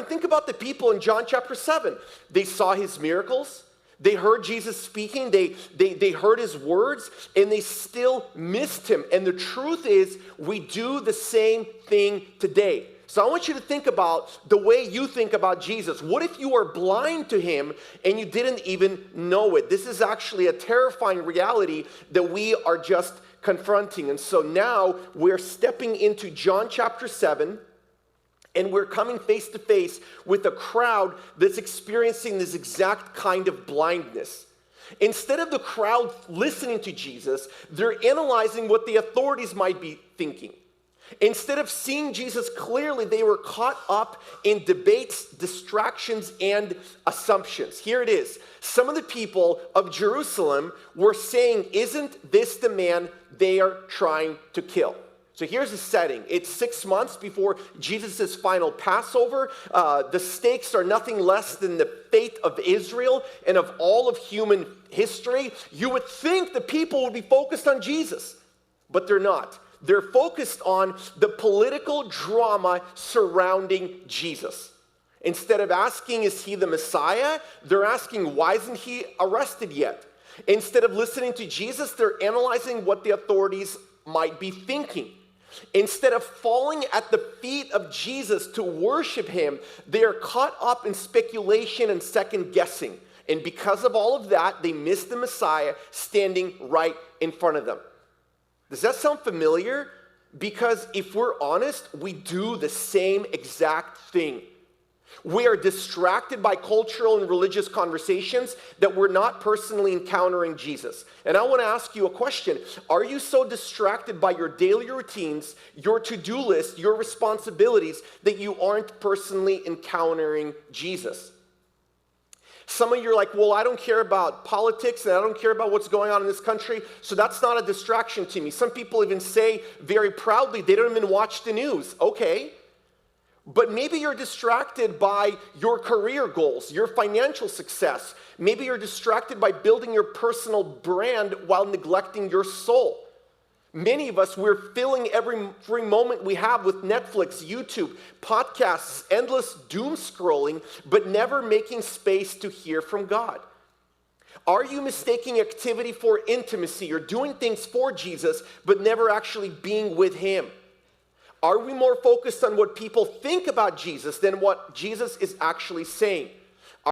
right? Think about the people in John chapter 7. They saw his miracles. They heard Jesus speaking. They heard his words, and they still missed him. And the truth is, we do the same thing today. So I want you to think about the way you think about Jesus. What if you are blind to him and you didn't even know it? This is actually a terrifying reality that we are just confronting. And so now we're stepping into John chapter 7, and we're coming face to face with a crowd that's experiencing this exact kind of blindness. Instead of the crowd listening to Jesus, they're analyzing what the authorities might be thinking. Instead of seeing Jesus clearly, they were caught up in debates, distractions, and assumptions. Here it is. Some of the people of Jerusalem were saying, "Isn't this the man they are trying to kill?" So here's the setting. It's 6 months before Jesus' final Passover. The stakes are nothing less than the fate of Israel and of all of human history. You would think the people would be focused on Jesus, but they're not. They're focused on the political drama surrounding Jesus. Instead of asking, is he the Messiah? They're asking, why isn't he arrested yet? Instead of listening to Jesus, they're analyzing what the authorities might be thinking. Instead of falling at the feet of Jesus to worship him, they are caught up in speculation and second guessing. And because of all of that, they miss the Messiah standing right in front of them. Does that sound familiar? Because if we're honest, we do the same exact thing. We are distracted by cultural and religious conversations that we're not personally encountering Jesus. And I want to ask you a question. Are you so distracted by your daily routines, your to-do list, your responsibilities, that you aren't personally encountering Jesus? Some of you are like, well, I don't care about politics and I don't care about what's going on in this country, so that's not a distraction to me. Some people even say very proudly they don't even watch the news. Okay, but maybe you're distracted by your career goals, your financial success. Maybe you're distracted by building your personal brand while neglecting your soul. Many of us, we're filling every moment we have with Netflix, YouTube, podcasts, endless doom scrolling, but never making space to hear from God. Are you mistaking activity for intimacy? You're doing things for Jesus, but never actually being with him. Are we more focused on what people think about Jesus than what Jesus is actually saying?